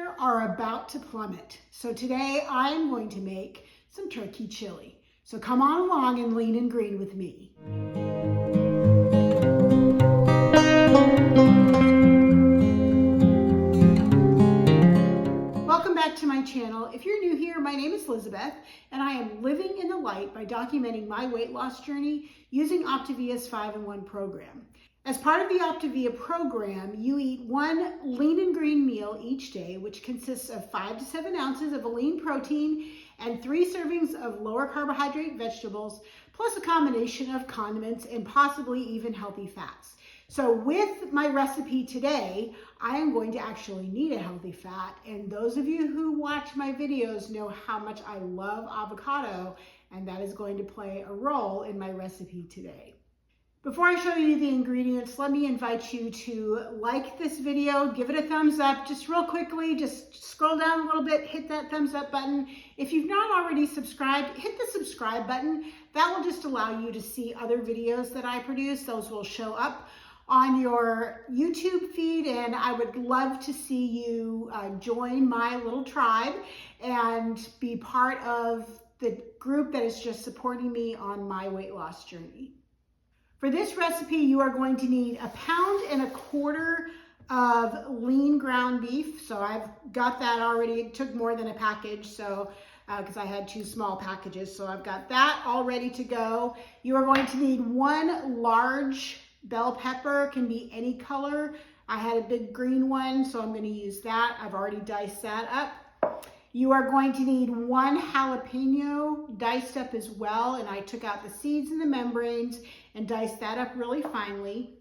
sugar are about to plummet. So today I am going to make some turkey chili. So come on along and lean and green with me. Welcome back to my channel. If you're new here, my name is Elizabeth, and I am living in the light by documenting my weight loss journey using Optavia's 5-in-1 program. As part of the Optavia program, you eat one lean and green meal each day, which consists of 5 to 7 ounces of a lean protein and 3 servings of lower carbohydrate vegetables, plus a combination of condiments and possibly even healthy fats. So with my recipe today, I am going to actually need a healthy fat. And those of you who watch my videos know how much I love avocado, and that is going to play a role in my recipe today. Before I show you the ingredients, let me invite you to like this video, give it a thumbs up, just real quickly, just scroll down a little bit, hit that thumbs up button. If you've not already subscribed, hit the subscribe button. That will just allow you to see other videos that I produce. Those will show up on your YouTube feed, and I would love to see you join my little tribe and be part of the group that is just supporting me on my weight loss journey. For this recipe, you are going to need 1.25 pounds of lean ground beef. So I've got that already. It took more than a package, so because I had 2 small packages. So I've got that all ready to go. You are going to need 1 large bell pepper, can be any color. I had a big green one, so I'm going to use that. I've already diced that up. You are going to need 1 jalapeno diced up as well, and I took out the seeds and the membranes and diced that up really finely.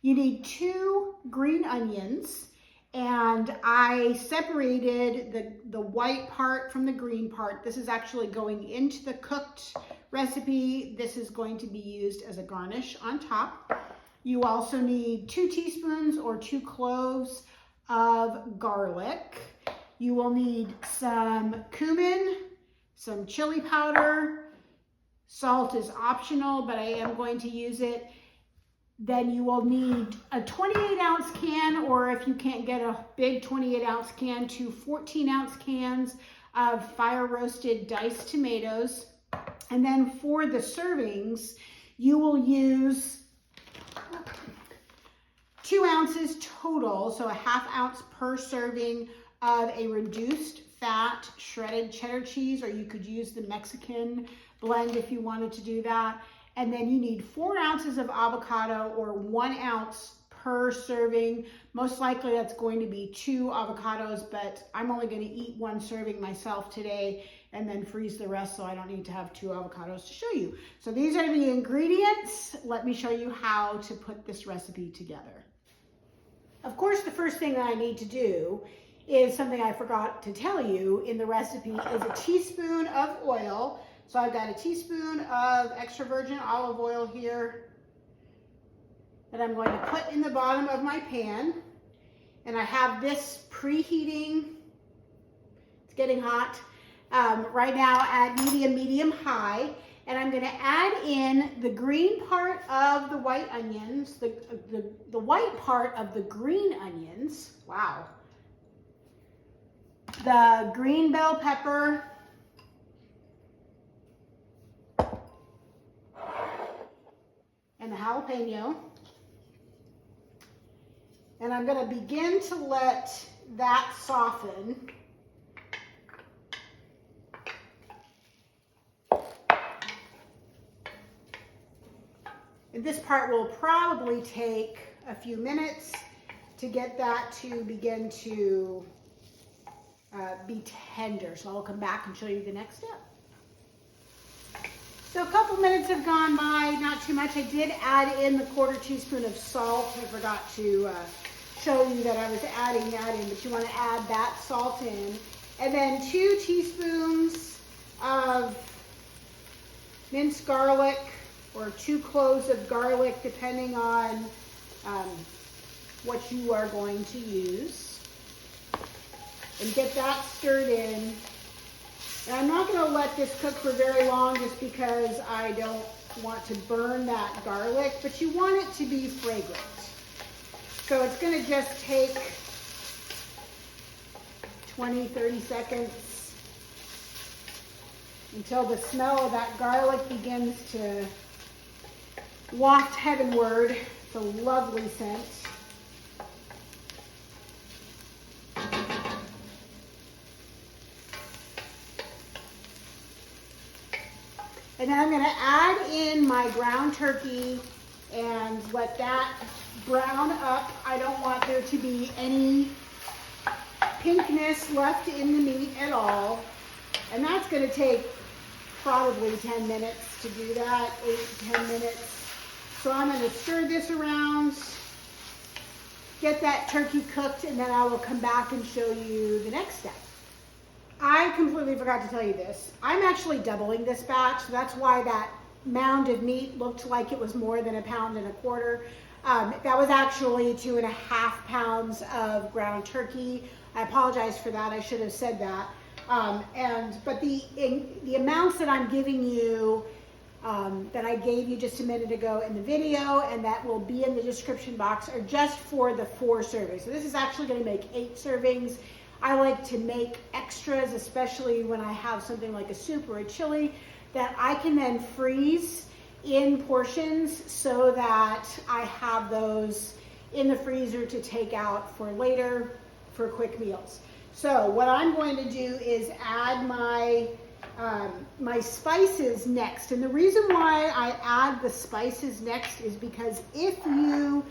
You need 2 green onions, and I separated the white part from the green part. This is actually going into the cooked recipe. This is going to be used as a garnish on top. You also need 2 teaspoons or 2 cloves of garlic. You will need some cumin, some chili powder. Salt is optional, but I am going to use it. Then you will need a 28-ounce can, or if you can't get a big 28-ounce can, 2 14-ounce cans of fire-roasted diced tomatoes. And then for the servings, you will use 2 ounces total, so a 1/2 ounce per serving of a reduced fat shredded cheddar cheese, or you could use the Mexican blend if you wanted to do that. And then you need 4 ounces of avocado, or 1 ounce per serving. Most likely that's going to be 2 avocados, but I'm only going to eat 1 serving myself today and then freeze the rest, so I don't need to have 2 avocados to show you. So these are the ingredients. Let me show you how to put this recipe together. Of course, the first thing that I need to do is something I forgot to tell you in the recipe, is a teaspoon of oil. So I've got a teaspoon of extra virgin olive oil here that I'm going to put in the bottom of my pan. And I have this preheating. It's getting hot. Right now at medium, high. And I'm going to add in the green part of the white onions, the white part of the green onions. Wow. The green bell pepper. And the jalapeno. And I'm going to begin to let that soften. And this part will probably take a few minutes to get that to begin to be tender. So I'll come back and show you the next step. So a couple minutes have gone by, not too much. I did add in the 1/4 teaspoon of salt. I forgot to show you that I was adding that in, but you want to add that salt in. And then 2 teaspoons of minced garlic, or 2 cloves of garlic, depending on what you are going to use. And get that stirred in. And I'm not going to let this cook for very long just because I don't want to burn that garlic, but you want it to be fragrant. So it's going to just take 20, 30 seconds until the smell of that garlic begins to waft heavenward. It's a lovely scent. And then I'm going to add in my ground turkey and let that brown up. I don't want there to be any pinkness left in the meat at all. And that's going to take probably 10 minutes to do that, 8 to 10 minutes. So I'm going to stir this around, get that turkey cooked, and then I will come back and show you the next step. I completely forgot to tell you this. I'm actually doubling this batch, so that's why that mound of meat looked like it was more than 1.25 pounds. That was actually 2.5 pounds of ground turkey. I apologize for that. I should have said that. But the amounts that I'm giving you, that I gave you just a minute ago in the video, and that will be in the description box, are just for the 4 servings. So this is actually going to make 8 servings. I like to make extras, especially when I have something like a soup or a chili, that I can then freeze in portions so that I have those in the freezer to take out for later for quick meals. So what I'm going to do is add my my spices next. And the reason why I add the spices next is because if you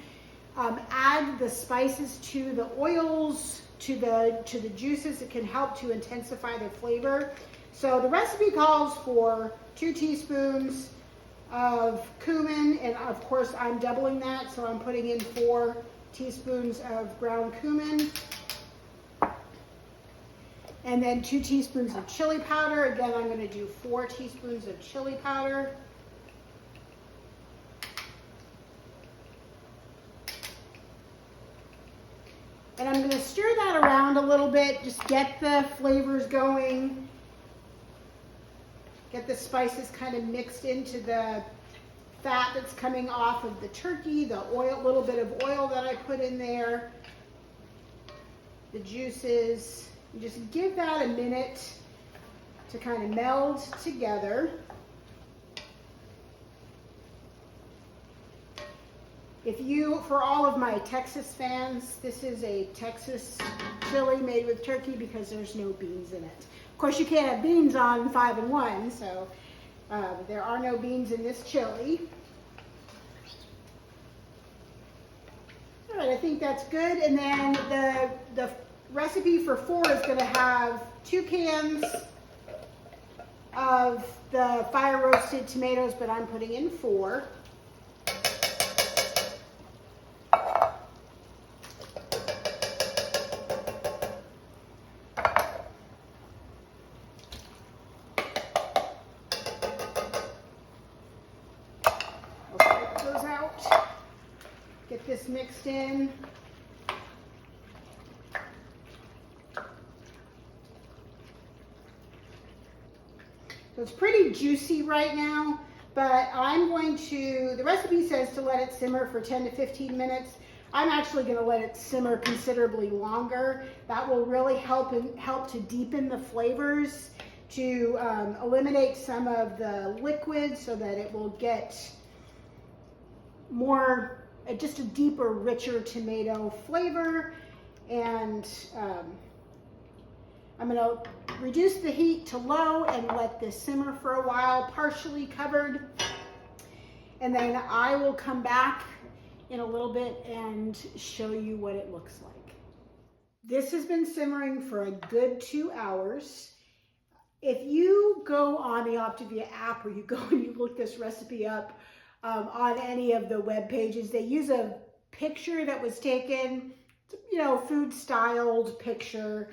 add the spices to the oils, to the juices, it can help to intensify the flavor. So the recipe calls for 2 teaspoons of cumin, and of course I'm doubling that, so I'm putting in 4 teaspoons of ground cumin. And then 2 teaspoons of chili powder. Again, I'm going to do 4 teaspoons of chili powder. And I'm going to stir that around a little bit, just get the flavors going, get the spices kind of mixed into the fat that's coming off of the turkey, the oil, little bit of oil that I put in there, the juices. And just give that a minute to kind of meld together. For all of my Texas fans, this is a Texas chili made with turkey because there's no beans in it. Of course, you can't have beans on 5-in-1, so there are no beans in this chili. All right, I think that's good. And then the recipe for 4 is going to have 2 cans of the fire roasted tomatoes, but I'm putting in 4. Get this mixed in. So it's pretty juicy right now, but the recipe says to let it simmer for 10 to 15 minutes. I'm actually going to let it simmer considerably longer. That will really help to deepen the flavors, to eliminate some of the liquid so that it will get more, just a deeper, richer tomato flavor. And I'm going to reduce the heat to low and let this simmer for a while, partially covered. And then I will come back in a little bit and show you what it looks like. This has been simmering for a good 2 hours. If you go on the Optavia app, or you go and you look this recipe up on any of the web pages, they use a picture that was taken, food styled picture.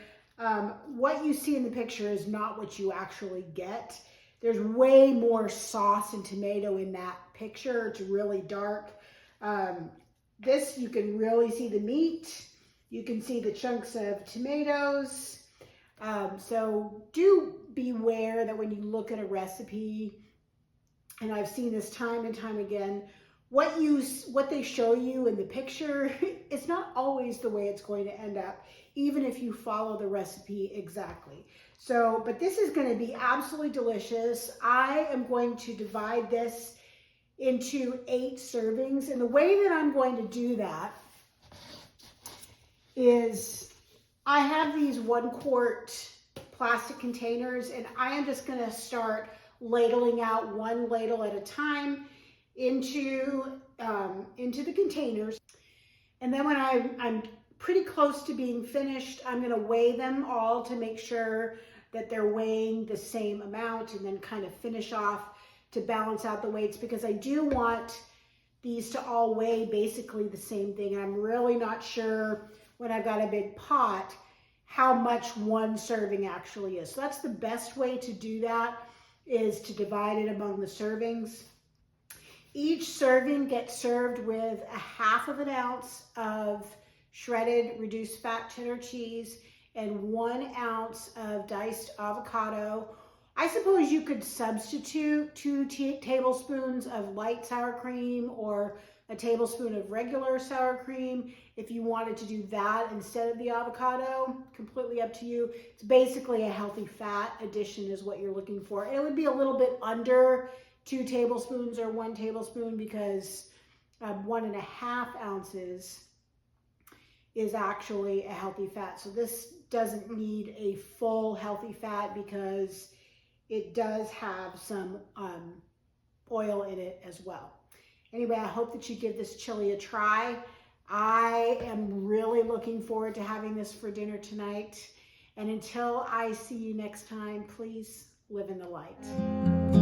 What you see in the picture is not what you actually get. There's way more sauce and tomato in that picture. It's really dark. This, you can really see the meat. You can see the chunks of tomatoes. So do beware that when you look at a recipe, and I've seen this time and time again, what they show you in the picture, it's not always the way it's going to end up. even if you follow the recipe exactly. So, but this is going to be absolutely delicious. I am going to divide this into 8 servings. And the way that I'm going to do that is I have these 1 quart plastic containers, and I am just going to start ladling out 1 ladle at a time into the containers. And then when I'm pretty close to being finished, I'm going to weigh them all to make sure that they're weighing the same amount, and then kind of finish off to balance out the weights, because I do want these to all weigh basically the same thing. I'm really not sure when I've got a big pot how much 1 serving actually is. So that's the best way to do that, is to divide it among the servings. Each serving gets served with 1/2 ounce of shredded reduced fat cheddar cheese and 1 ounce of diced avocado. I suppose you could substitute 2 tablespoons of light sour cream or a tablespoon of regular sour cream if you wanted to do that instead of the avocado. Completely up to you. It's basically a healthy fat addition is what you're looking for. It would be a little bit under 2 tablespoons or 1 tablespoon, because 1.5 ounces is actually a healthy fat. So this doesn't need a full healthy fat because it does have some oil in it as well. Anyway, I hope that you give this chili a try. I am really looking forward to having this for dinner tonight. And until I see you next time, please live in the light.